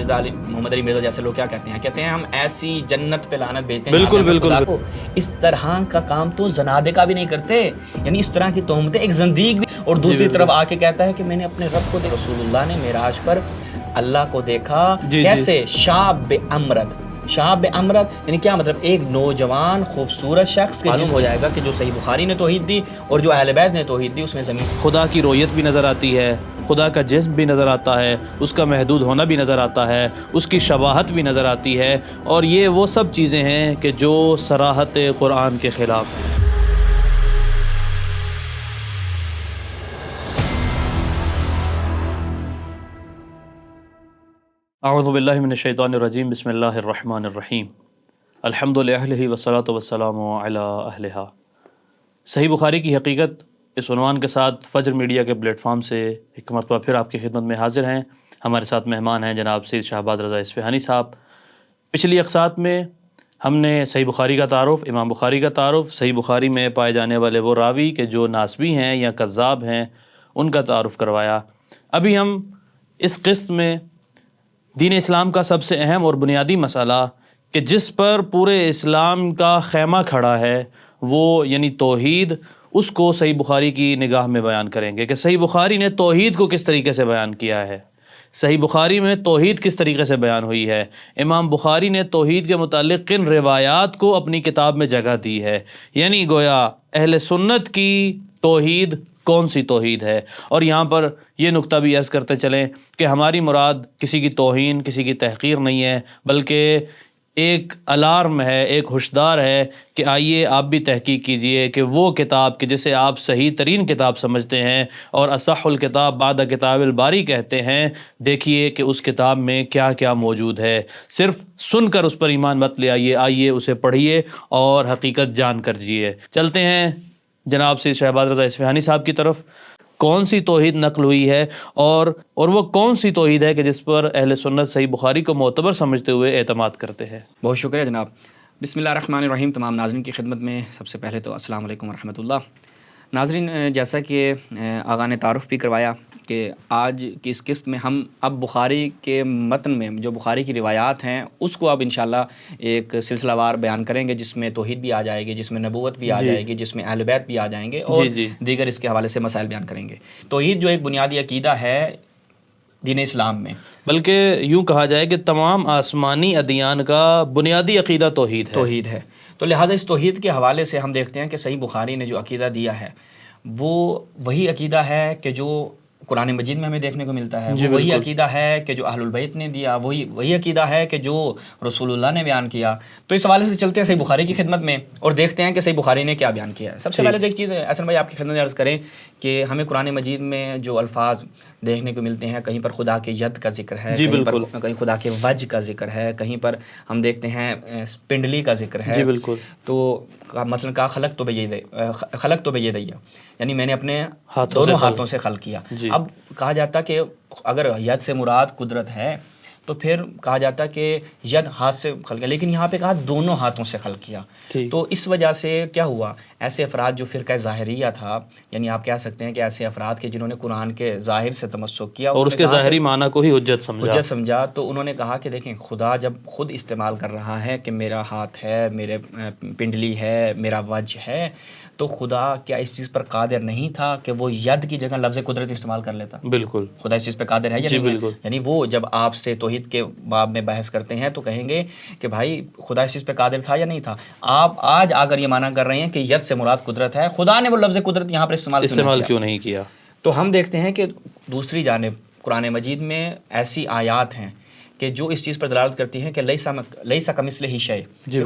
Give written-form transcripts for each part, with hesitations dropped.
مرزا علی محمد علی مرزا جیسے لوگ کیا کہتے ہیں ہم ایسی جنت پہ لعنت بھیجتے ہیں. بالکل بالکل. اس طرح کا کام تو زنادقہ بھی نہیں کرتے, یعنی اس طرح کی تہمتیں ایک زندیق بھی. اور دوسری طرف آ کے کہتا ہے کہ میں نے اپنے رب کو دیکھا. رسول اللہ نے معراج پر اللہ کو دیکھا کیسے؟ شاب امرد. شاب امرد یعنی کیا مطلب؟ ایک نوجوان خوبصورت شخص کے معلوم ہو جائے گا کہ جو صحیح بخاری نے توحید دی اور جو اہل بیت نے توحید دی اس میں زمین. خدا کی رویت بھی نظر آتی ہے, خدا کا جسم بھی نظر آتا ہے, اس کا محدود ہونا بھی نظر آتا ہے, اس کی شباہت بھی نظر آتی ہے, اور یہ وہ سب چیزیں ہیں کہ جو صراحت قرآن کے خلاف ہیں. اعوذ باللہ من الشیطان الرجیم. بسم اللہ الرحمن الرحیم. الحمد للہ والصلاۃ والسلام علی اہلہا. صحیح بخاری کی حقیقت اس عنوان کے ساتھ فجر میڈیا کے پلیٹ فارم سے ایک مرتبہ پھر آپ کی خدمت میں حاضر ہیں. ہمارے ساتھ مہمان ہیں جناب سید شہباز رضا اصفہانی صاحب. پچھلی اقساط میں ہم نے صحیح بخاری کا تعارف, امام بخاری کا تعارف, صحیح بخاری میں پائے جانے والے وہ راوی کہ جو ناسبی ہیں یا کذاب ہیں ان کا تعارف کروایا. ابھی ہم اس قسط میں دین اسلام کا سب سے اہم اور بنیادی مسئلہ کہ جس پر پورے اسلام کا خیمہ کھڑا ہے وہ یعنی توحید, اس کو صحیح بخاری کی نگاہ میں بیان کریں گے کہ صحیح بخاری نے توحید کو کس طریقے سے بیان کیا ہے, صحیح بخاری میں توحید کس طریقے سے بیان ہوئی ہے, امام بخاری نے توحید کے متعلق کن روایات کو اپنی کتاب میں جگہ دی ہے. یعنی گویا اہل سنت کی توحید کون سی توحید ہے. اور یہاں پر یہ نقطہ بھی عرض کرتے چلیں کہ ہماری مراد کسی کی توہین, کسی کی تحقیر نہیں ہے, بلکہ ایک الارم ہے, ایک ہوشدار ہے کہ آئیے آپ بھی تحقیق کیجئے کہ وہ کتاب کہ جسے آپ صحیح ترین کتاب سمجھتے ہیں اور اصح الکتاب بعد کتاب الباری کہتے ہیں, دیکھیے کہ اس کتاب میں کیا کیا موجود ہے. صرف سن کر اس پر ایمان مت لے آئیے, آئیے اسے پڑھیے اور حقیقت جان کر جیے. چلتے ہیں جناب سے شہباز رضا اصفہانی صاحب کی طرف. کون سی توحید نقل ہوئی ہے اور وہ کون سی توحید ہے کہ جس پر اہل سنت صحیح بخاری کو معتبر سمجھتے ہوئے اعتماد کرتے ہیں؟ بہت شکریہ جناب. بسم اللہ الرحمن الرحیم. تمام ناظرین کی خدمت میں سب سے پہلے تو السلام علیکم ورحمۃ اللہ. ناظرین, جیسا کہ آغا نے تعارف بھی کروایا کہ آج کی اس قسط میں ہم اب بخاری کے متن میں جو بخاری کی روایات ہیں اس کو اب انشاءاللہ ایک سلسلہ وار بیان کریں گے, جس میں توحید بھی آ جائے گی, جس میں نبوت بھی آ جائے گی, جس میں اہل بیت بھی آ جائیں گے, اور دیگر اس کے حوالے سے مسائل بیان کریں گے. توحید جو ایک بنیادی عقیدہ ہے دین اسلام میں, بلکہ یوں کہا جائے کہ تمام آسمانی ادیان کا بنیادی عقیدہ توحید ہے. تو لہٰذا اس توحید کے حوالے سے ہم دیکھتے ہیں کہ صحیح بخاری نے جو عقیدہ دیا ہے وہ وہی عقیدہ ہے کہ جو قرآن مجید میں ہمیں دیکھنے کو ملتا ہے, وہی عقیدہ ہے کہ جو اہل البیت نے دیا, وہی عقیدہ ہے کہ جو رسول اللہ نے بیان کیا. تو اس حوالے سے چلتے ہیں صحیح بخاری کی خدمت میں اور دیکھتے ہیں کہ صحیح بخاری نے کیا بیان کیا ہے. سب سے پہلے تو ایک چیز احسن بھائی آپ کی خدمت میں عرض کریں کہ ہمیں قرآن مجید میں جو الفاظ دیکھنے کو ملتے ہیں, کہیں پر خدا کے ید کا ذکر ہے, کہیں خدا کے وجہ کا ذکر ہے, کہیں پر ہم دیکھتے ہیں پنڈلی کا ذکر ہے. تو مثلا کہا خلق تو بیدیا, یعنی میں نے اپنے دونوں ہاتھوں سے خلق کیا. اب کہا جاتا کہ اگر ید سے مراد قدرت ہے تو پھر کہا جاتا کہ ید ہاتھ سے خلق کیا, لیکن یہاں پہ کہا دونوں ہاتھوں سے خلق کیا. تو اس وجہ سے کیا ہوا, ایسے افراد جو فرقہ ظاہریہ تھا, یعنی آپ کہہ سکتے ہیں کہ ایسے افراد کے جنہوں نے قرآن کے ظاہر سے تمسک کیا اور اس کے ظاہری معنی کو ہی حجت سمجھا, تو انہوں نے کہا کہ دیکھیں خدا جب خود استعمال کر رہا ہے کہ میرا ہاتھ ہے, میرے پنڈلی ہے, میرا وجہ ہے, تو خدا کیا اس چیز پر قادر نہیں تھا کہ وہ ید کی جگہ لفظ قدرت استعمال کر لیتا؟ بالکل. خدا اس چیز پہ قادر ہے یا نہیں؟ بالکل. یعنی وہ جب آپ سے توحید کے باب میں بحث کرتے ہیں تو کہیں گے کہ بھائی خدا اس چیز پہ قادر تھا یا نہیں تھا. آپ آج اگر یہ مانا کر رہے ہیں کہ ید سے مراد قدرت ہے, خدا نے وہ لفظ قدرت یہاں پر استعمال کیوں نہیں کیا؟ تو ہم دیکھتے ہیں کہ دوسری جانب قرآن مجید میں ایسی آیات ہیں کہ جو اس چیز پر دلالت کرتی ہیں کہ لیسا کمثلہ شیء,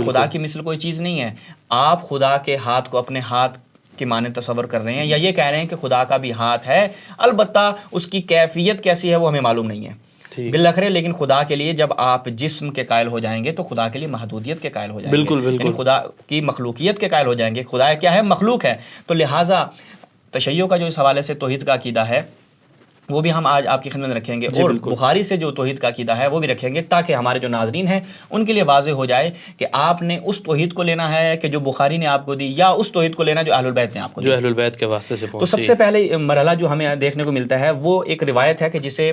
خدا کی مثل کوئی چیز نہیں ہے. آپ خدا کے ہاتھ کو اپنے ہاتھ کے معنی تصور کر رہے ہیں یا یہ کہہ رہے ہیں کہ خدا کا بھی ہاتھ ہے, البتہ اس کی کیفیت کیسی ہے وہ ہمیں معلوم نہیں ہے بالآخر, لیکن خدا کے لیے جب آپ جسم کے قائل ہو جائیں گے تو خدا کے لیے محدودیت کے قائل ہو جائیں گے. یعنی خدا کی مخلوقیت کے قائل ہو جائیں گے. خدا کیا ہے؟ مخلوق ہے. تو لہٰذا تشیع کا جو اس حوالے سے توحید کا عقیدہ ہے وہ بھی ہم آج آپ کی خدمت میں رکھیں گے، اور بخاری سے جو توحید کا عقیدہ ہے وہ بھی رکھیں گے، تاکہ ہمارے جو ناظرین ہیں ان کے لیے واضح ہو جائے کہ آپ نے اس توحید کو لینا ہے کہ جو بخاری نے آپ کو دی، یا اس توحید کو لینا جو اہل البیت نے آپ کو دی، جو اہل البیت کے واسطے سے تو پہنچی۔ سب سے پہلے مرحلہ جو ہمیں دیکھنے کو ملتا ہے وہ ایک روایت ہے کہ جسے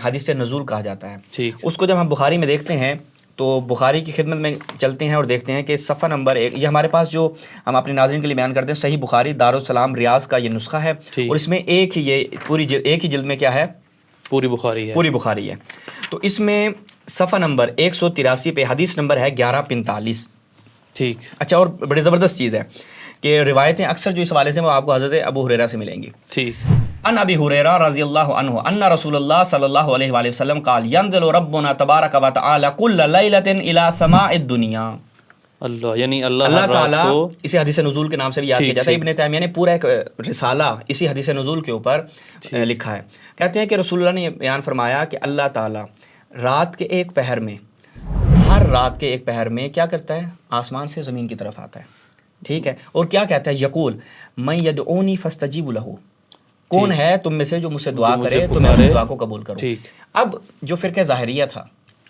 حدیث نزول کہا جاتا ہے۔ ٹھیک، اس کو جب ہم بخاری میں دیکھتے ہیں تو بخاری کی خدمت میں چلتے ہیں اور دیکھتے ہیں کہ صفحہ نمبر 1، یہ ہمارے پاس جو ہم اپنے ناظرین کے لیے بیان کرتے ہیں، صحیح بخاری دارالسلام ریاض کا یہ نسخہ ہے، اور اس میں ایک ہی جلد میں کیا ہے، پوری بخاری ہے، پوری بخاری ہے۔ تو اس میں صفحہ نمبر 183 پہ حدیث نمبر ہے 1145۔ ٹھیک، اچھا، اور بڑی زبردست چیز ہے کہ روایتیں اکثر جو اس حوالے سے وہ آپ کو حضرت ابو ہریرہ سے ملیں گی۔ ٹھیک، ان ابی ہریرہ رضی اللہ عنہ ان رسول اللہ صلی اللہ علیہ وآلہ وسلم قال ينزل ربنا تبارک و تعالی کل لیلۃ الی سماء الدنیا۔ اللہ یعنی اللہ اللہ ہر رات تعالیٰ، کو، اسے حدیث نزول کے نام سے بھی یاد کیا جاتا ہے، ابن تیمیہ نے پورا ایک رسالہ اسی حدیث نزول کے اوپر لکھا ہے۔ کہتے ہیں کہ رسول اللہ نے یہ بیان فرمایا کہ اللہ تعالیٰ رات کے ایک پہر میں، ہر رات کے ایک پہر میں کیا کرتا ہے، آسمان سے زمین کی طرف آتا ہے، ٹھیک ہے، اور کیا کہتا ہے، یقول من یدعونی فاستجیب لہ، کون ہے تم میں سے جو مجھ سے دعا کرے تو میں اس دعا کو قبول کروں۔ ٹھیک، اب جو فرقہ ظاہریہ تھا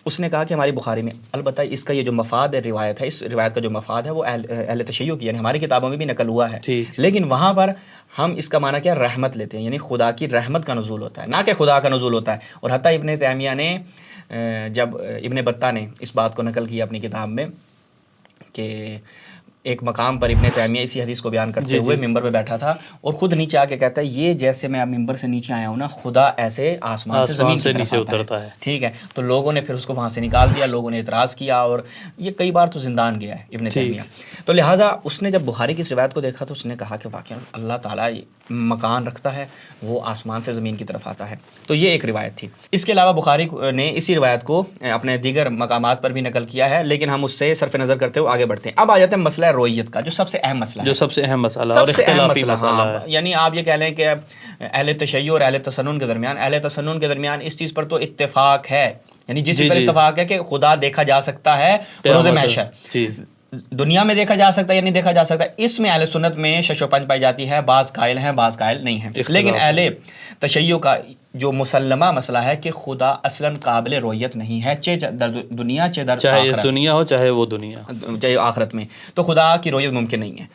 اس نے کہا کہ ہماری بخاری میں، البتہ اس کا یہ جو مفاد ہے روایت ہے، اس روایت کا جو مفاد ہے وہ اہل تشیع کی، یعنی ہماری کتابوں میں بھی نقل ہوا ہے، لیکن وہاں پر ہم اس کا معنی کیا، رحمت لیتے ہیں، یعنی خدا کی رحمت کا نزول ہوتا ہے، نہ کہ خدا کا نزول ہوتا ہے۔ اور حتیٰ ابن تیمیہ نے جب ابن بطہ نے اس بات کو نقل کیا اپنی کتاب میں کہ ایک مقام پر ابن تیمیہ اسی حدیث کو بیان کرتے ہوئے ممبر پہ بیٹھا تھا اور خود نیچے آ کے کہتا ہے، یہ جیسے میں اب ممبر سے نیچے آیا ہوں نا، خدا ایسے آسمان سے زمین کی طرف اترتا ہے، ٹھیک ہے۔ تو لوگوں نے پھر اس کو وہاں سے نکال دیا، لوگوں نے اعتراض کیا، اور یہ کئی بار تو زندان گیا ہے ابن تیمیہ۔ تو لہٰذا اس نے جب بخاری کی اس روایت کو دیکھا تو اس نے کہا کہ واقعا اللہ تعالیٰ مکان رکھتا ہے، وہ آسمان سے زمین کی طرف آتا ہے۔ تو یہ ایک روایت تھی۔ اس کے علاوہ بخاری نے اسی روایت کو اپنے دیگر مقامات پر بھی نقل کیا ہے، لیکن ہم اس سے صرف نظر کرتے ہوئے آگے بڑھتے ہیں۔ اب آ جاتے ہیں مسئلہ رویت کا، جو سب سے اہم مسئلہ ہے، جو سب سے اہم مسئلہ اور اختلافی مسئلہ ہے۔ یعنی آپ یہ کہہ لیں کہ اہل تشیع اور اہل تسنن کے درمیان، اہل تسنن کے درمیان اس چیز پر تو اتفاق ہے، یعنی جس چیز پر اتفاق ہے کہ خدا دیکھا جا سکتا ہے روز محشر، دنیا میں دیکھا جا سکتا ہے یا نہیں دیکھا جا سکتا، اس میں اہل سنت میں شش و پنج پائی جاتی ہے، بعض قائل ہیں بعض قائل نہیں ہیں۔ لیکن اہل تشیع کا جو مسلمہ مسئلہ ہے کہ خدا اصلاً قابل رویت نہیں ہے، چاہے دنیا چاہے اس دنیا ہو چاہے وہ دنیا، چاہے آخرت میں، تو خدا کی رویت ممکن نہیں ہے۔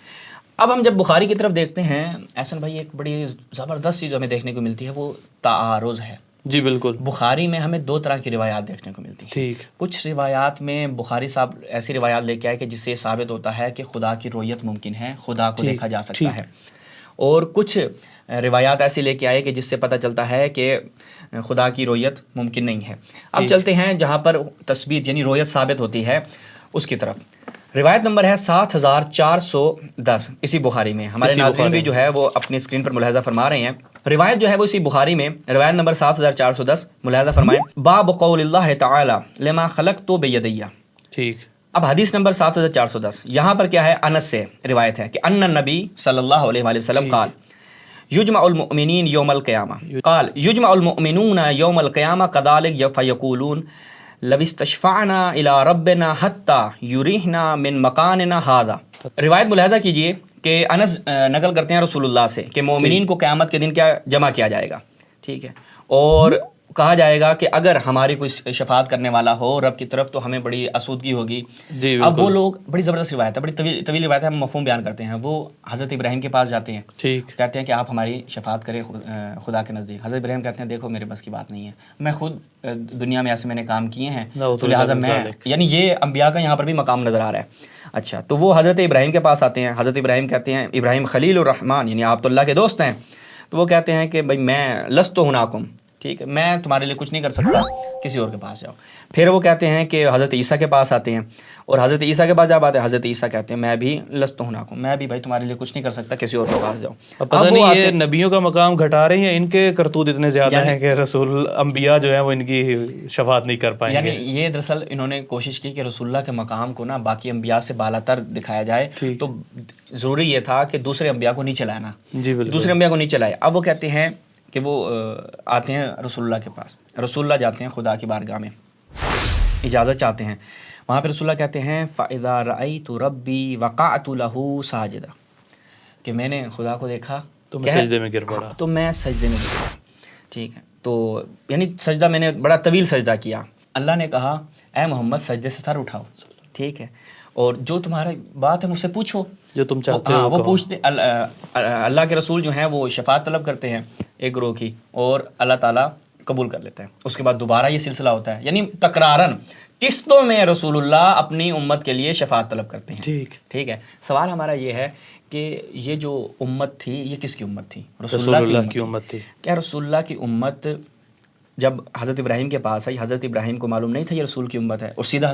اب ہم جب بخاری کی طرف دیکھتے ہیں احسن بھائی، ایک بڑی زبردست چیز ہمیں دیکھنے کو ملتی ہے، وہ تعارض ہے۔ جی بالکل، بخاری میں ہمیں دو طرح کی روایات دیکھنے کو ملتی ہیں۔ ٹھیک، کچھ روایات میں بخاری صاحب ایسی روایات لے کے آئے کہ جس سے ثابت ہوتا ہے کہ خدا کی رویت ممکن ہے، خدا کو دیکھا جا سکتا ہے، اور کچھ روایات ایسی لے کے آئے کہ جس سے پتہ چلتا ہے کہ خدا کی رویت ممکن نہیں ہے۔ اب چلتے ہیں جہاں پر تثبیت یعنی رویت ثابت ہوتی ہے اس کی طرف۔ روایت نمبر ہے 7410 اسی بخاری میں، ہمارے ناظرین بھی جو ہے وہ اپنی اسکرین پر ملاحظہ فرما رہے ہیں، روایت جو ہے وہ اسی بخاری میں، روایت نمبر 7410 ملاحظہ فرمائیں، باب قول اللہ تعالی لما خلقت بیدی۔ ٹھیک، اب حدیث نمبر 7410 یہاں پر کیا ہے، انس سے روایت ہے کہ ان النبی صلی اللہ علیہ وآلہ وسلم قال یجمع المؤمنین یوم القیامہ، قال یجمع المؤمنون یوم القیامہ کذالک فیقولون لو استشفعنا الی ربنا حتی یریحنا من مکاننا ھذا۔ روایت ملاحظہ کیجئے کہ انس نقل کرتے ہیں رسول اللہ سے کہ مومنین کو قیامت کے دن کیا جمع کیا جائے گا، ٹھیک ہے، اور کہا جائے گا کہ اگر ہماری کوئی شفاعت کرنے والا ہو رب کی طرف تو ہمیں بڑی آسودگی ہوگی۔ اب وہ لوگ، بڑی زبردست روایت ہے، بڑی طویل روایت ہے، ہم مفہوم بیان کرتے ہیں، وہ حضرت ابراہیم کے پاس جاتے ہیں، ٹھیک، کہتے ہیں کہ آپ ہماری شفاعت کریں خدا کے نزدیک۔ حضرت ابراہیم کہتے ہیں دیکھو میرے بس کی بات نہیں ہے، میں خود دنیا میں ایسے میں نے کام کیے ہیں، تو لہٰذا میں، یعنی یہ انبیاء کا یہاں پر بھی مقام نظر آ رہا ہے۔ اچھا، تو وہ حضرت ابراہیم کے پاس آتے ہیں، حضرت ابراہیم کہتے ہیں، ابراہیم خلیل الرحمن یعنی آپ تو اللہ کے دوست ہیں، تو وہ کہتے ہیں کہ بھائی میں لست ہناکم، ٹھیک ہے، میں تمہارے لیے کچھ نہیں کر سکتا، کسی اور کے پاس جاؤ۔ پھر وہ کہتے ہیں کہ حضرت عیسیٰ کے پاس آتے ہیں، اور حضرت عیسیٰ کے پاس جب آتے ہیں حضرت عیسیٰ کہتے ہیں میں بھی لست ہناکم، میں بھی بھائی تمہارے لیے کچھ نہیں کر سکتا، کسی اور کے پاس جاؤ۔ اب پتہ نہیں یہ نبیوں کا مقام گھٹا رہے ہیں، ان کے کرتوت اتنے زیادہ ہیں کہ رسول انبیاء جو ہیں وہ ان کی شفاعت نہیں کر پائیں گے۔ یعنی یہ دراصل انہوں نے کوشش کی کہ رسول اللہ کے مقام کو نا باقی انبیاء سے بالا تر دکھایا جائے، تو ضروری یہ تھا کہ دوسرے انبیاء کو نہیں چلانا، جی بالکل، دوسرے انبیاء کو نہیں چلائے۔ اب وہ کہتے ہیں کہ وہ آتے ہیں رسول اللہ کے پاس، رسول اللہ جاتے ہیں خدا کی بارگاہ میں، اجازت چاہتے ہیں، وہاں پہ رسول اللہ کہتے ہیں فَإِذَا رَأَيْتُ رَبِّي وَقَعْتُ لَهُ سَاجِدًا، کہ میں نے خدا کو دیکھا تو میں سجدے میں گر پڑا، تو میں سجدے میں گر پڑا۔ ٹھیک ہے. تو یعنی سجدہ میں نے بڑا طویل سجدہ کیا. اللہ نے کہا اے محمد سجدے سے سر اٹھاؤ. ٹھیک ہے, اور جو تمہاری بات ہے مجھ سے پوچھو, جو تم چاہتے ہو وہ پوچھتے. اللہ کے رسول جو ہیں وہ شفاعت طلب کرتے ہیں ایک گروہ کی, اور اللہ تعالیٰ قبول کر لیتے ہیں. اس کے بعد دوبارہ یہ سلسلہ ہوتا ہے, یعنی تکرارن قسطوں میں رسول اللہ اپنی امت کے لیے شفاعت طلب کرتے ہیں. ٹھیک ہے. سوال ہمارا یہ ہے کہ یہ جو امت تھی یہ کس کی امت تھی؟ رسول اللہ کی امت تھی. کیا رسول اللہ کی امت جب حضرت ابراہیم کے پاس آئی, حضرت ابراہیم کو معلوم نہیں تھا یہ رسول کی امت ہے, اور سیدھا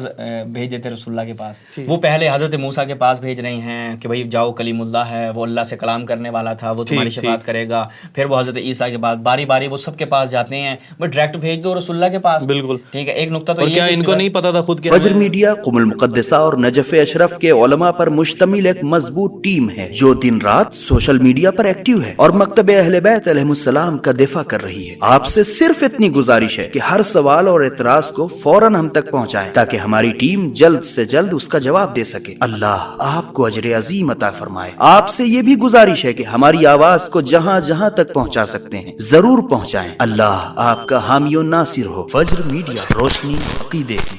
بھیج دیتے رسول اللہ کے پاس. وہ پہلے حضرت موسیٰ کے پاس بھیج رہے ہیں کہ بھائی جاؤ کلیم اللہ ہے, وہ اللہ سے کلام کرنے والا تھا, وہ تمہاری شفاعت کرے گا. پھر وہ حضرت عیسیٰ کے بعد باری باری وہ سب کے پاس جاتے ہیں, وہ ڈائریکٹ بھیج دو رسول اللہ کے پاس. بالکل ٹھیک ہے. ایک نقطہ تو کیا ان کو نہیں پتا تھا خود کیا؟ فجر میڈیا قم المقدسہ اور نجف اشرف کے علماء پر مشتمل ایک مضبوط ٹیم ہے جو دن رات سوشل میڈیا پر ایکٹیو ہے اور مکتب اہل بیت علیہ السلام کا دفاع کر رہی ہے. آپ سے صرف اتنی گزارش ہے کہ ہر سوال اور اعتراض کو فوراً ہم تک پہنچائیں تاکہ ہماری ٹیم جلد سے جلد اس کا جواب دے سکے. اللہ آپ کو اجر عظیم عطا فرمائے. آپ سے یہ بھی گزارش ہے کہ ہماری آواز کو جہاں جہاں تک پہنچا سکتے ہیں ضرور پہنچائیں. اللہ آپ کا حامی و ناصر ہو. فجر میڈیا, روشنی عقیدے کی.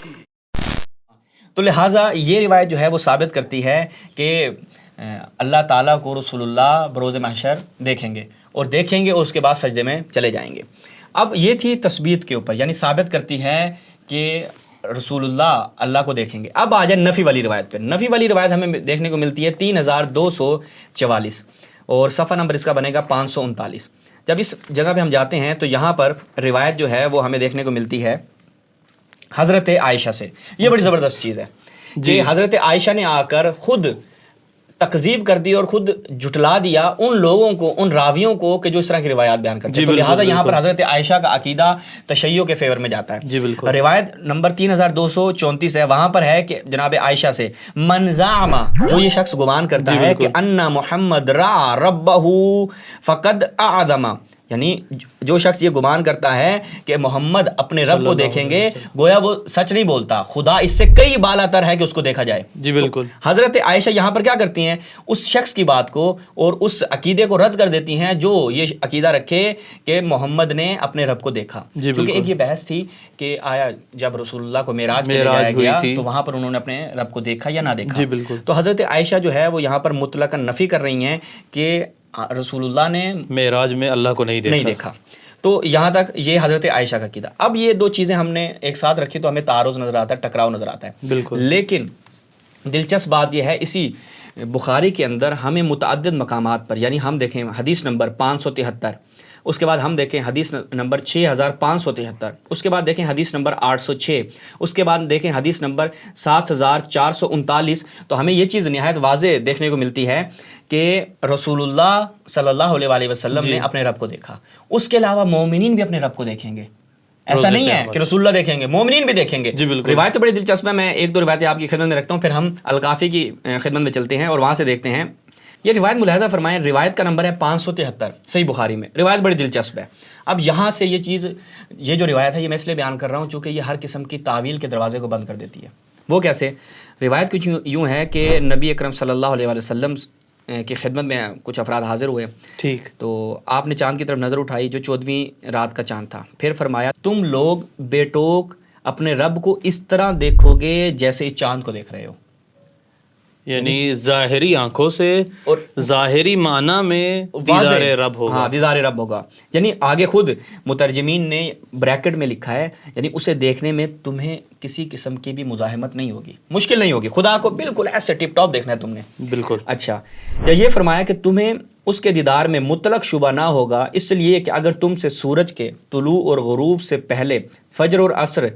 تو لہٰذا یہ روایت جو ہے وہ ثابت کرتی ہے کہ اللہ تعالیٰ کو رسول اللہ بروز محشر دیکھیں گے, اور دیکھیں گے اور اس کے بعد سجدے میں چلے جائیں گے. اب یہ تھی تثبیت کے اوپر, یعنی ثابت کرتی ہے کہ رسول اللہ کو دیکھیں گے. اب آ جائے نفی والی روایت پہ. نفی والی روایت ہمیں دیکھنے کو ملتی ہے 3244, اور صفحہ نمبر اس کا بنے گا 539. جب اس جگہ پہ ہم جاتے ہیں تو یہاں پر روایت جو ہے وہ ہمیں دیکھنے کو ملتی ہے حضرت عائشہ سے. یہ بڑی زبردست چیز ہے کہ حضرت عائشہ نے آ کر خود تکذیب کر دی اور خود جھٹلا دیا ان لوگوں کو, ان راویوں کو کہ جو اس طرح کی روایات بیان کرتے ہیں. تو لہٰذا یہاں پر حضرت عائشہ کا عقیدہ تشیع کے فیور میں جاتا ہے. روایت نمبر 3234 ہے, وہاں پر ہے کہ جناب عائشہ سے من زعم, جو یہ شخص گمان کرتا ہے کہ ان محمد را ربہ فقد اعظم, یعنی جو شخص یہ گمان کرتا ہے کہ محمد اپنے رب کو دیکھیں گے, گویا وہ سچ نہیں بولتا, خدا اس سے کئی بالا تر ہے کہ اس کو دیکھا جائے. جی بالکل. حضرت عائشہ یہاں پر کیا کرتی ہیں, اس شخص کی بات کو اور اس عقیدے کو رد کر دیتی ہیں جو یہ عقیدہ رکھے کہ محمد نے اپنے رب کو دیکھا. کیونکہ ایک یہ بحث تھی کہ آیا جب رسول اللہ کو معراج میں لے جایا گیا تو وہاں پر انہوں نے اپنے رب کو دیکھا یا نہ دیکھا. تو حضرت عائشہ جو ہے وہ یہاں پر مطلقاً نفی کر رہی ہیں کہ رسول اللہ نے معراج میں اللہ کو نہیں دیکھا. تو یہاں تک یہ حضرت عائشہ کا عقیدہ. اب یہ دو چیزیں ہم نے ایک ساتھ رکھی تو ہمیں تعارض نظر آتا ہے, ٹکراؤ نظر آتا ہے. بالکل. لیکن دلچسپ بات یہ ہے اسی بخاری کے اندر ہمیں متعدد مقامات پر, یعنی ہم دیکھیں حدیث نمبر 573, اس کے بعد ہم دیکھیں حدیث نمبر 6573, اس کے بعد دیکھیں حدیث نمبر 806, اس کے بعد دیکھیں حدیث نمبر 7439. تو ہمیں یہ چیز نہایت واضح دیکھنے کو ملتی ہے کہ رسول اللہ صلی اللہ علیہ وسلم نے اپنے رب کو دیکھا. اس کے علاوہ مومنین بھی اپنے رب کو دیکھیں گے. ایسا نہیں ہے کہ رسول اللہ دیکھیں گے, مومنین بھی دیکھیں گے. روایت بڑی دلچسپ ہے, میں ایک دو روایتیں آپ کی خدمت میں رکھتا ہوں, پھر ہم الکافی کی خدمت میں چلتے ہیں اور وہاں سے دیکھتے ہیں. یہ روایت ملاحظہ فرمائیں, روایت کا نمبر ہے 573 صحیح بخاری میں. روایت بڑی دلچسپ ہے. اب یہاں سے یہ جو روایت ہے یہ میں اس لیے بیان کر رہا ہوں چونکہ یہ ہر قسم کی تعویل کے دروازے کو بند کر دیتی ہے. وہ کیسے؟ روایت کچھ یوں ہے کہ نبی اکرم صلی اللہ علیہ وسلم کی خدمت میں کچھ افراد حاضر ہوئے. ٹھیک. تو آپ نے چاند کی طرف نظر اٹھائی جو 14ویں رات کا چاند تھا. پھر فرمایا تم لوگ بے ٹوک اپنے رب کو اس طرح دیکھو گے جیسے اس چاند کو دیکھ رہے ہو. یعنی ظاہری آنکھوں سے اور ظاہری معنی میں دیدار رب ہوگا. ہاں دیدار رب ہوگا. یعنی آگے خود مترجمین نے بریکٹ میں لکھا ہے, یعنی اسے دیکھنے میں تمہیں کسی قسم کی بھی مزاحمت نہیں ہوگی, مشکل نہیں ہوگی. خدا کو بالکل ایسے ٹپ ٹاپ دیکھنا ہے تم نے. بالکل. اچھا, یا یہ فرمایا کہ تمہیں اس کے دیدار میں مطلق شبہ نہ ہوگا, اس لیے کہ اگر تم سے سورج کے طلوع اور غروب سے پہلے فجر اور عصر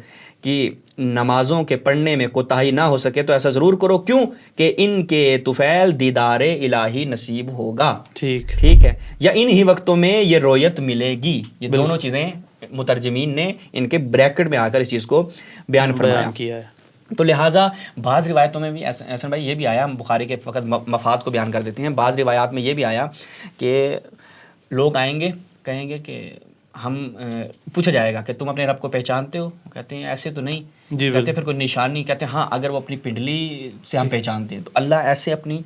کی نمازوں کے پڑھنے میں کوتاہی نہ ہو سکے تو ایسا ضرور کرو, کیوں کہ ان کے طفیل دیدار الہی نصیب ہوگا. ٹھیک ہے, یا ان ہی وقتوں میں یہ رویت ملے گی. یہ دونوں چیزیں مترجمین نے ان کے بریکٹ میں آ کر اس چیز کو بیان فرمایا کیا ہے. تو لہٰذا بعض روایتوں میں بھی احسن بھائی یہ بھی آیا, ہم بخاری کے فقط مفاد کو بیان کر دیتے ہیں, بعض روایات میں یہ بھی آیا کہ لوگ آئیں گے کہیں گے کہ ہم پوچھا جائے گا کہ تم اپنے رب کو پہچانتے ہو, کہتے ہیں ایسے تو نہیں. کہتے ہیں پھر کوئی نشانی, کہتے ہیں ہاں اگر وہ اپنی پنڈلی سے ہم پہچانتے ہیں. تو اللہ ایسے اپنی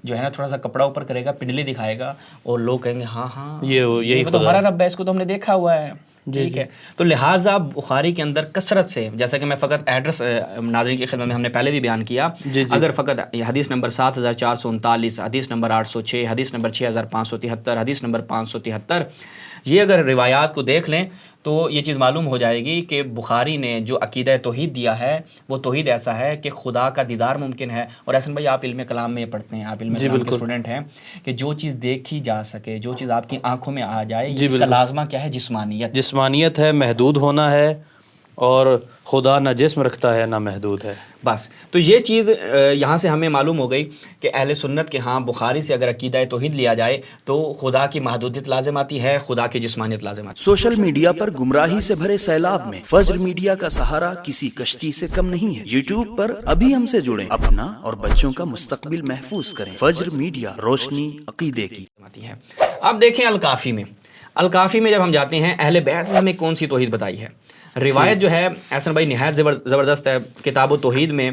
جو ہے نا تھوڑا سا کپڑا اوپر کرے گا، پنڈلی دکھائے گا، اور لوگ کہیں گے ہاں ہاں یہی تو ہمارا رب ہے، اس کو تو ہم نے دیکھا ہوا ہے. ٹھیک ہے. تو لہٰذا بخاری کے اندر کثرت سے، جیسا کہ میں فقط ایڈریس ناظرین کی خدمت میں ہم نے پہلے بھی بیان کیا، اگر فقط حدیث نمبر 7439، حدیث نمبر 806، حدیث نمبر 6573، حدیث نمبر 573، یہ اگر روایات کو دیکھ لیں تو یہ چیز معلوم ہو جائے گی کہ بخاری نے جو عقیدہ توحید دیا ہے وہ توحید ایسا ہے کہ خدا کا دیدار ممکن ہے. اور احسن بھائی آپ علم کلام میں پڑھتے ہیں، آپ علم کلام کے اسٹوڈنٹ ہیں، کہ جو چیز دیکھی جا سکے، جو چیز آپ کی آنکھوں میں آ جائے، اس کا لازمہ کیا ہے؟ جسمانیت ہے، محدود ہونا ہے، اور خدا نہ جسم رکھتا ہے نہ محدود ہے. بس تو یہ چیز یہاں سے ہمیں معلوم ہو گئی کہ اہل سنت کے ہاں بخاری سے اگر عقیدہ توحید لیا جائے تو خدا کی محدودیت لازم آتی ہے، خدا کی جسمانیت لازم آتی ہے. سوشل میڈیا پر گمراہی سے بھرے سیلاب میں فجر میڈیا کا سہارا کسی کشتی سے کم نہیں ہے. یوٹیوب پر ابھی ہم سے جڑیں، اپنا اور بچوں کا مستقبل محفوظ کریں. فجر میڈیا، روشنی عقیدے کی. اب دیکھیں الکافی میں جب ہم جاتے ہیں، اہل بیت نے ہمیں کون سی توحید بتائی ہے. روایت جو ہے احسن بھائی نہایت زبردست ہے. کتاب و توحید میں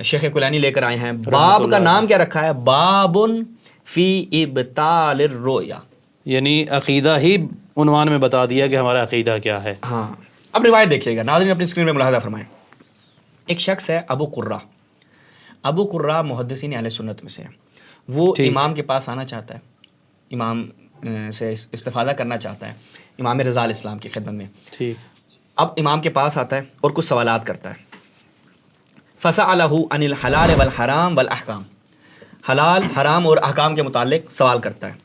شیخ کلانی لے کر آئے ہیں، باب کا نام کیا رکھا ہے؟ بابن فی ابطال الرؤیا، یعنی عقیدہ ہی عنوان میں بتا دیا کہ ہمارا عقیدہ کیا ہے. ہاں اب روایت دیکھیے گا ناظرین، اپنی اسکرین پہ ملاحظہ فرمائیں. ایک شخص ہے ابو قرہ محدثین اہل سنت میں سے، وہ امام کے پاس آنا چاہتا ہے، امام سے استفادہ کرنا چاہتا ہے، امام رضا علیہ السلام کی خدمت میں. ٹھیک. اب امام کے پاس آتا ہے اور کچھ سوالات کرتا ہے. فسألہ عن الحلال والحرام والاحکام، حلال حرام اور احکام کے متعلق سوال کرتا ہے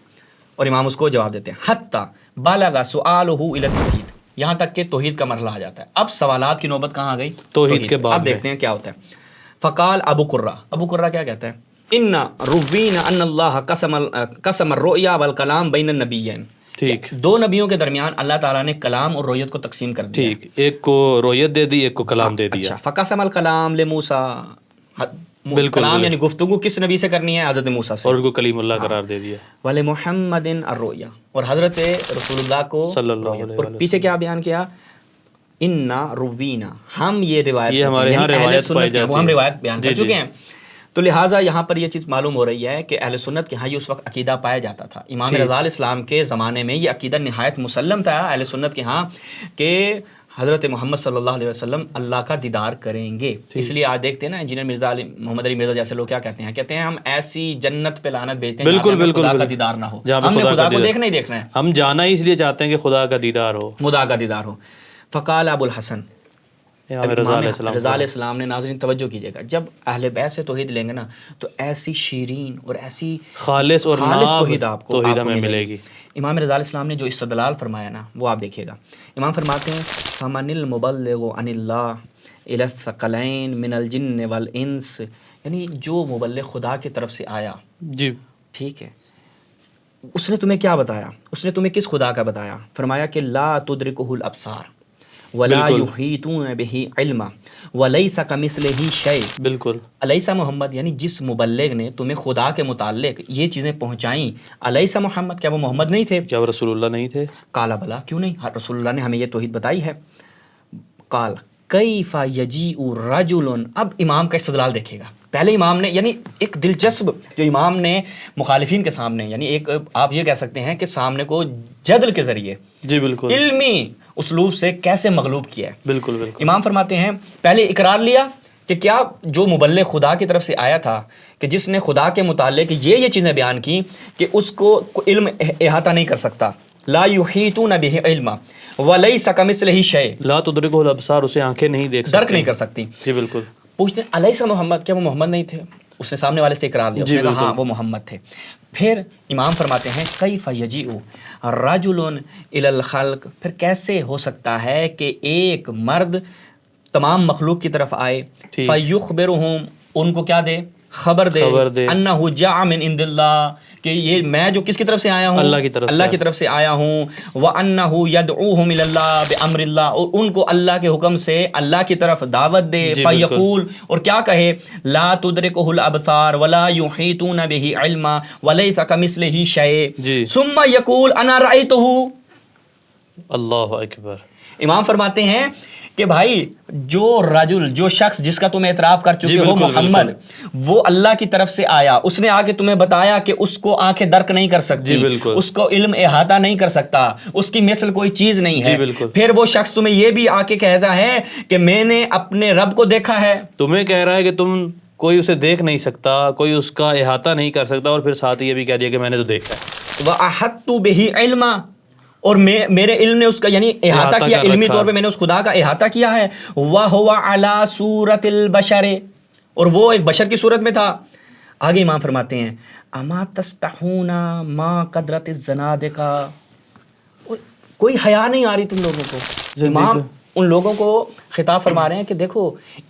اور امام اس کو جواب دیتے ہیں. حتی بلغ سؤالہ الی التوحید، یہاں تک کہ توحید کا مرحلہ آ جاتا ہے. اب سوالات کی نوبت کہاں آ گئی؟ توحید کے بعد. اب دیکھتے ہیں کیا ہوتا ہے. فقال ابو قرہ کیا کہتا ہے؟ ان روینا ان اللہ قسم الرؤیا والکلام بین النبیین. ٹھیک. دو نبیوں کے درمیان اللہ تعالیٰ نے کلام اور رویت کو تقسیم کر دیا. ٹھیک. ایک کو رویت دے دی، ایک کو کلام دے دیا. اچھا. فقسم الکلام لموسیٰ، کلام یعنی گفتگو کس نبی سے کرنی ہے؟ حضرت موسیٰ سے. اور ان کو کلیم اللہ قرار دے دیا. ولمحمد الرؤیا، اور حضرت رسول اللہ کو صلی اللہ علیہ وسلم. اور پیچھے کیا بیان کیا؟ انا روینا، ہم یہ روایت، یہ ہمارے یہاں روایت پائی جاتی ہے، وہ ہم روایت بیان کر چکے ہیں. تو لہٰذا یہاں پر یہ چیز معلوم ہو رہی ہے کہ اہل سنت کے ہاں یہ اس وقت عقیدہ پایا جاتا تھا. امام رضا علیہ السلام کے زمانے میں یہ عقیدہ نہایت مسلم تھا اہل سنت کے ہاں کہ حضرت محمد صلی اللہ علیہ وسلم اللہ کا دیدار کریں گے. اس لیے آج دیکھتے ہیں نا انجینئر مرزا محمد علی مرزا جیسے لوگ کیا کہتے ہیں ہم ایسی جنت پہ لعنت بھیجتے ہیں جہاں خدا کا دیدار نہ ہو. ہم نے خدا کو دیکھنا ہی دیکھنا ہے، ہم جانا ہی اس لیے چاہتے ہیں کہ خدا کا دیدار ہو، خدا کا دیدار ہو. فقال ابو الحسن، رضا علیہ السلام نے، ناظرین توجہ کیجیے گا، جب اہل بیت سے توحید لیں گے نا تو ایسی شیرین اور ایسی خالص اور توحید آپ کو ہمیں ملے گی. امام رضا علیہ السلام نے جو استدلال فرمایا نا وہ آپ دیکھیے گا. امام فرماتے ہیں فمن المبلغ عن اللہ الی الثقلین من الجن والانس، یعنی جو مبلغ خدا کی طرف سے آیا، جی ٹھیک ہے، اس نے تمہیں کیا بتایا؟ اس نے تمہیں کس خدا کا بتایا؟ فرمایا کہ لا تدرکہ الابصار ولا یحیطون بہ علما ولیس کمثلہ شیء. بالکل. علیسا محمد، یعنی جس مبلغ نے تمہیں خدا کے متعلق یہ چیزیں پہنچائیں، علیسا محمد، کیا وہ محمد نہیں تھے؟ کیا وہ رسول اللہ نہیں تھے؟ قال بلا، کیوں نہیں، رسول اللہ نے ہمیں یہ توحید بتائی ہے. قال کیف یجیء رجل، اب امام کا استدلال دیکھے گا. پہلے امام نے یعنی ایک دلچسپ جو امام نے مخالفین کے سامنے، یعنی ایک آپ یہ کہہ سکتے ہیں کہ سامنے کو جدل کے ذریعے، جی بالکل، علمی اسلوب سے کیسے مغلوب کیا ہے. بالکل بالکل. امام فرماتے ہیں پہلے اقرار لیا کہ کیا جو مبلغ خدا کی طرف سے آیا تھا، کہ جس نے خدا کے متعلق یہ چیزیں بیان کی کہ اس کو علم احاطہ نہیں کر سکتا، لا یحیطون بہ علما ولیس کمثلہ شیء، لا تدرکہ الابصار، اسے آنکھیں نہیں دیکھ سکتی، درک نہیں کر سکتی. جی بالکل. پوچھتے ہیں علیسا محمد، کیا وہ محمد نہیں تھے؟ اس نے سامنے والے سے اقرار لیا، اس نے کہا ہاں وہ محمد تھے. پھر امام فرماتے ہیں کیف یجیء رجل الی الخلق، پھر کیسے ہو سکتا ہے کہ ایک مرد تمام مخلوق کی طرف آئے، فیخبرہم، ان کو کیا دے؟ خبر دے، انہ جاء من عند اللہ، کہ یہ میں جو کس کی طرف سے آیا ہوں؟ اللہ کی طرف سے آیا ہوں. وَأَنَّهُ يَدْعُوهُمْ إِلَى اللَّهِ بِأَمْرِ اللَّهِ، اور ان کو اللہ کے حکم سے اللہ کی طرف دعوت دے. فَيَقُول، اور کیا کہے؟ لَا تُدْرِكُهُ الْأَبْصَارُ وَلَا يُحِيطُونَ بِهِ عِلْمًا وَلَيْسَ كَمِثْلِهِ شَيْءٌ. ثُمَّ يَقُول أَنَا رَأَيْتُهُ، اللہ اکبر. امام فرماتے ہیں کہ بھائی جو شخص جس کا تم اعتراف کر چکے ہو محمد، وہ اللہ کی طرف سے آیا، اس نے آ کے تمہیں بتایا کہ اس کو آنکھیں درک نہیں کر سکتی، اس کو علم احاطہ نہیں کر سکتا، اس کی مثل کوئی چیز نہیں ہے. پھر وہ شخص تمہیں یہ بھی آ کے کہتا ہے کہ میں نے اپنے رب کو دیکھا ہے. تمہیں کہہ رہا ہے کہ تم کوئی اسے دیکھ نہیں سکتا، کوئی اس کا احاطہ نہیں کر سکتا، اور پھر ساتھ یہ بھی کہہ دیا کہ میں نے تو دیکھا ہے. وَأَحَطْتُ بِهِ عِلْمًا، اور میرے علم نے اس کا یعنی احاطہ کیا، علمی طور پہ میں نے اس خدا کا احاطہ کیا ہے. وَهُوَ عَلَى صُورَةِ الْبَشَرِ، اور وہ ایک بشر کی صورت میں تھا. آگے امام فرماتے ہیں اما تستحون ما قدرت الزنادقہ، کوئی حیا نہیں آ رہی تم لوگوں کو. امام ان لوگوں کو خطاب فرما رہے ہیں کہ دیکھو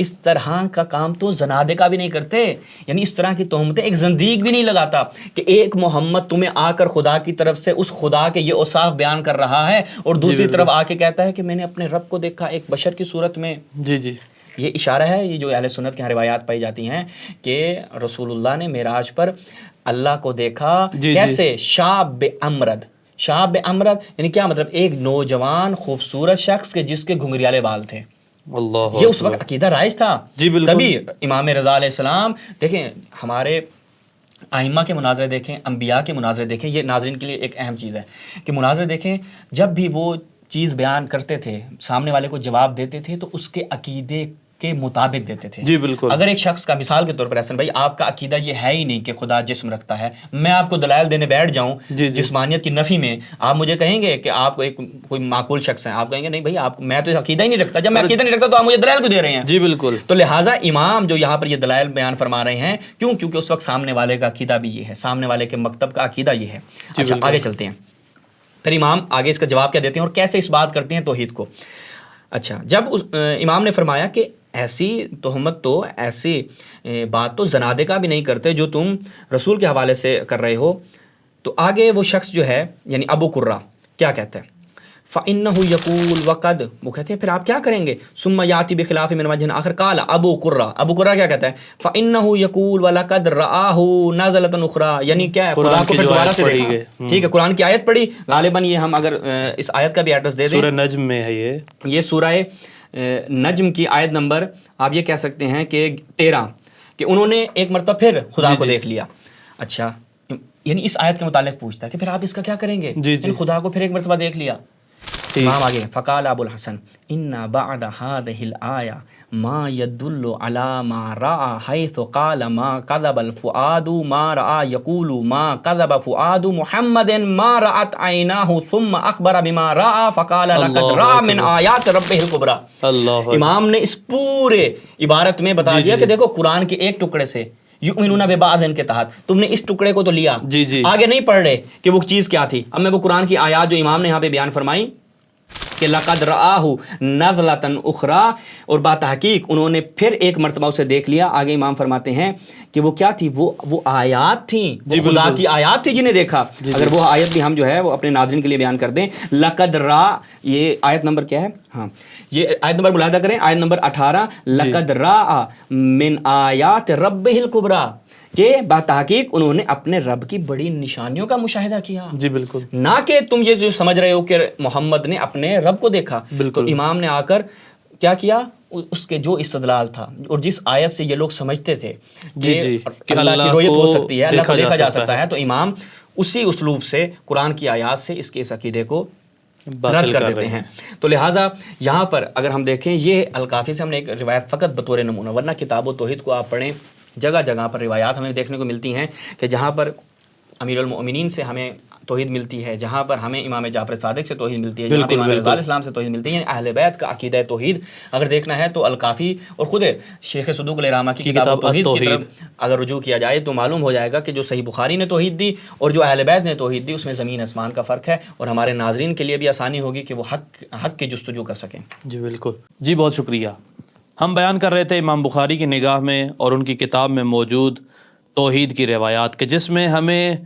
اس طرح کا کام تو زنادقہ بھی نہیں کرتے، یعنی اس طرح کی تہمتیں ایک زندیق بھی نہیں لگاتا کہ ایک محمد تمہیں آ کر خدا کی طرف سے اس خدا کے یہ اوصاف بیان کر رہا ہے، اور دوسری طرف آ کے کہتا ہے کہ میں نے اپنے رب کو دیکھا ایک بشر کی صورت میں. جی. یہ اشارہ ہے، یہ جو اہل سنت کے یہاں روایات پائی جاتی ہیں کہ رسول اللہ نے معراج پر اللہ کو دیکھا. کیسے؟ شاب امرد یعنی کیا مطلب؟ ایک نوجوان خوبصورت شخص کے جس کے گھنگریالے بال تھے. یہ اس وقت عقیدہ رائج تھا. تبھی امام رضا علیہ السلام، دیکھیں ہمارے ائمہ کے مناظرے دیکھیں، انبیاء کے مناظرے دیکھیں، یہ ناظرین کے لیے ایک اہم چیز ہے کہ مناظرے دیکھیں، جب بھی وہ چیز بیان کرتے تھے، سامنے والے کو جواب دیتے تھے تو اس کے عقیدے کے مطابق دیتے تھے. جی بالکل. اگر ایک شخص کا مثال کے طور پر احسن بھائی آپ کا عقیدہ یہ ہے ہی نہیں کہ خدا جسم رکھتا ہے، میں آپ کو دلائل دینے بیٹھ جاؤں جسمانیت کی نفی میں، آپ مجھے کہیں گے کہ آپ کوئی معقول شخص ہیں، آپ کہیں گے نہیں بھائی میں تو عقیدہ ہی نہیں رکھتا. جب میں عقیدہ نہیں رکھتا تو آپ مجھے دلائل کو دے رہے ہیں. جی بالکل. تو لہٰذا امام جو یہاں پر یہ دلائل بیان فرما رہے ہیں، کیونکہ اس وقت سامنے والے کا عقیدہ بھی یہ ہے، سامنے والے کے مکتب کا عقیدہ یہ ہے. اچھا آگے چلتے ہیں. پھر امام آگے اس کا جواب کیا دیتے ہیں اور کیسے اس بات کرتے ہیں توحید کو. اچھا جب امام نے فرمایا کہ ایسی تہمت تو ایسی بات تو زنادقہ بھی نہیں کرتے جو تم رسول کے حوالے سے کر رہے ہو. تو آگے وہ شخص جو ہے یعنی ابو قرہ کیا کہتا ہے؟ فَإِنَّهُ يَقُولُ وَقَدْ، وہ کہتے ہیں پھر آپ کیا کریں گے؟ ثُمَّ يَأْتِي بِخِلَافِ مِنْ وَجْهٍ آخر. قال ابو قرہ کیا کہتا ہے؟ فَإِنَّهُ يَقُولُ وَلَقَدْ رَآهُ نَازِلَةً أُخْرَىٰ، یعنی کیا ہے؟ خدا کو پھر دوبارہ سے دیکھا. ٹھیک ہے، قرآن کی آیت پڑھی. غالباً یہ ہم اگر اس آیت کا بھی ایڈریس دے دیں، سورہ نجم میں ہے یہ سورہ نجم کی آیت نمبر آپ یہ کہہ سکتے ہیں کہ 13، کہ انہوں نے ایک مرتبہ پھر خدا کو دیکھ لیا. اچھا یعنی اس آیت کے متعلق پوچھتا ہے کہ پھر آپ اس کا کیا کریں گے؟ خدا کو پھر ایک مرتبہ دیکھ لیا. امام آگے فقال ابو الحسن ان بعد هذه الايه ما يدل على ما راى حيث قال ما كذب الفؤاد ما راى يقول ما كذب فؤاد محمد ما رات عيناه ثم اخبر بما راى فقال لقد راى من آیات ربه الكبرى. امام نے اس پورے عبارت میں بتا دیا کہ دیکھو قرآن کے ایک ٹکڑے سے یؤمنون ببعض کے تحت تم نے اس ٹکڑے کو تو لیا، آگے نہیں پڑھ رہے کہ وہ چیز کیا تھی. اب میں وہ قرآن کی آیات جو امام نے یہاں پہ بیان فرمائی کہ لقد رآہ نزلۃ اخری، اور باتحقیق انہوں نے پھر ایک مرتبہ اسے دیکھ لیا. آگے امام فرماتے ہیں کہ وہ کیا تھی؟ وہ آیات تھیں، وہ خدا کی آیات تھی جنہیں دیکھا. اگر وہ آیت بھی ہم جو ہے وہ اپنے ناظرین کے لیے بیان کر دیں. لقد را، یہ آیت نمبر کیا ہے؟ ہاں یہ آیت نمبر ملاحظہ کریں، آیت نمبر 18. لقد را من آیات ربہ الکبریٰ، کہ بتحقیق انہوں نے اپنے رب کی بڑی نشانیوں کا مشاہدہ کیا. جی بالکل. نہ کہ تم یہ جو سمجھ رہے ہو کہ محمد نے اپنے رب کو دیکھا. بالکل. تو امام نے آ کر کیا کیا؟ اس کے جو استدلال تھا اور جس آیت سے یہ لوگ سمجھتے تھے کہ اللہ کی رویت ہو سکتی ہے، اللہ کو دیکھا جا سکتا ہے، تو امام اسی اسلوب سے قرآن کی آیات سے اس کے اس عقیدے کو رد کر دیتے ہیں. تو لہٰذا یہاں پر اگر ہم دیکھیں یہ الکافی سے ہم نے ایک روایت فقط بطور نمونہ، ورنہ کتاب و توحید کو آپ پڑھیں، جگہ جگہ پر روایات ہمیں دیکھنے کو ملتی ہیں کہ جہاں پر امیر المؤمنین سے ہمیں توحید ملتی ہے، جہاں پر ہمیں امام جعفر صادق سے توحید ملتی ہے، جہاں پر امام رضا علیہ السلام سے توحید ملتی ہے. اہل بیت کا عقیدہ توحید اگر دیکھنا ہے تو الکافی اور خود شیخ صدوق علیہ رحمہ کی کتاب توحید کی طرف اگر رجوع کیا جائے تو معلوم ہو جائے گا کہ جو صحیح بخاری نے توحید دی اور جو اہل بیت نے توحید دی اس میں زمین آسمان کا فرق ہے، اور ہمارے ناظرین کے لیے بھی آسانی ہوگی کہ وہ حق کی جستجو کر سکیں. جی بالکل. جی بہت شکریہ. ہم بیان کر رہے تھے امام بخاری کی نگاہ میں اور ان کی کتاب میں موجود توحید کی روایات کے، جس میں ہمیں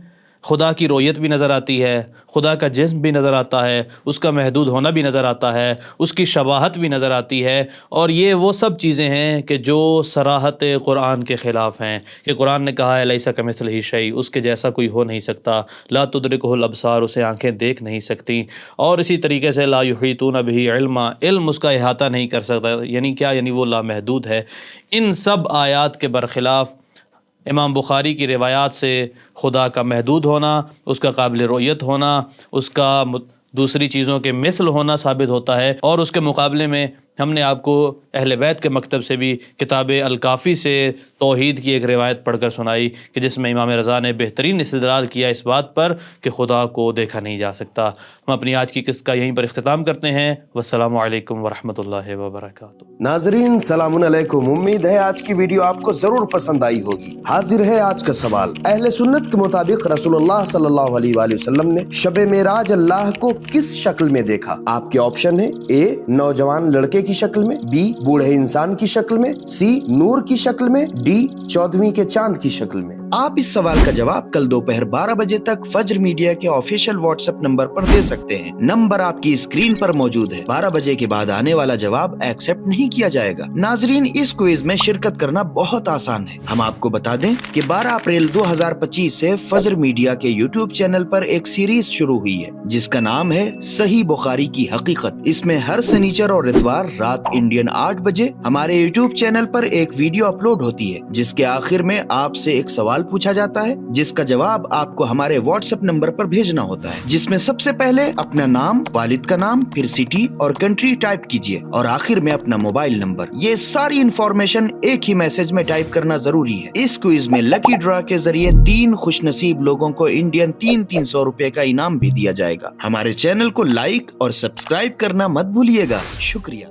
خدا کی رویت بھی نظر آتی ہے، خدا کا جسم بھی نظر آتا ہے، اس کا محدود ہونا بھی نظر آتا ہے، اس کی شباہت بھی نظر آتی ہے، اور یہ وہ سب چیزیں ہیں کہ جو صراحت قرآن کے خلاف ہیں، کہ قرآن نے کہا ہے لیس کمثلہ شیء، اس کے جیسا کوئی ہو نہیں سکتا، لا تدرکہ الابصار، اسے آنکھیں دیکھ نہیں سکتی، اور اسی طریقے سے لا یحیطون بہ علما، علم اس کا احاطہ نہیں کر سکتا، یعنی کیا؟ یعنی وہ لامحدود ہے۔ ان سب آیات کے برخلاف امام بخاری کی روایات سے خدا کا محدود ہونا، اس کا قابل رؤیت ہونا، اس کا دوسری چیزوں کے مثل ہونا ثابت ہوتا ہے، اور اس کے مقابلے میں ہم نے آپ کو اہل بیت کے مکتب سے بھی کتاب الکافی سے توحید کی ایک روایت پڑھ کر سنائی کہ جس میں امام رضا نے بہترین استدلال کیا اس بات پر کہ خدا کو دیکھا نہیں جا سکتا۔ ہم اپنی آج کی قسط کا یہیں پر اختتام کرتے ہیں۔ والسلام علیکم ورحمۃ اللہ وبرکاتہ۔ ناظرین سلام علیکم، امید ہے آج کی ویڈیو آپ کو ضرور پسند آئی ہوگی۔ حاضر ہے آج کا سوال، اہل سنت کے مطابق رسول اللہ صلی اللہ علیہ وآلہ وسلم نے شب معراج اللہ کو کس شکل میں دیکھا؟ آپ کے آپشن ہیں: اے نوجوان لڑکے کی شکل میں، بی بوڑھے انسان کی شکل میں، سی نور کی شکل میں، ڈی 14ویں کے چاند کی شکل میں۔ آپ اس سوال کا جواب کل دوپہر 12 بجے تک فجر میڈیا کے آفیشیل واٹس ایپ نمبر پر دے سکتے ہیں۔ نمبر آپ کی اسکرین پر موجود ہے۔ 12 بجے کے بعد آنے والا جواب ایکسپٹ نہیں کیا جائے گا۔ ناظرین، اس کوئز میں شرکت کرنا بہت آسان ہے۔ ہم آپ کو بتا دیں کہ 12 اپریل 2025 سے فجر میڈیا کے یوٹیوب چینل پر ایک سیریز شروع ہوئی ہے جس کا نام ہے صحیح بخاری کی حقیقت۔ اس میں ہر سنیچر اور اتوار رات انڈین 8 بجے ہمارے یوٹیوب چینل پر ایک ویڈیو اپلوڈ ہوتی ہے جس کے آخر میں آپ سے ایک سوال پوچھا جاتا ہے جس کا جواب آپ کو ہمارے واٹس ایپ نمبر پر بھیجنا ہوتا ہے، جس میں سب سے پہلے اپنا نام، والد کا نام، پھر سٹی اور کنٹری ٹائپ کیجئے اور آخر میں اپنا موبائل نمبر۔ یہ ساری انفارمیشن ایک ہی میسج میں ٹائپ کرنا ضروری ہے۔ اس کوئز میں لکی ڈرا کے ذریعے 3 خوش نصیب لوگوں کو انڈین 300 روپے کا انعام بھی دیا جائے گا۔ ہمارے چینل کو لائک اور سبسکرائب کرنا مت بھولیے گا۔ شکریہ۔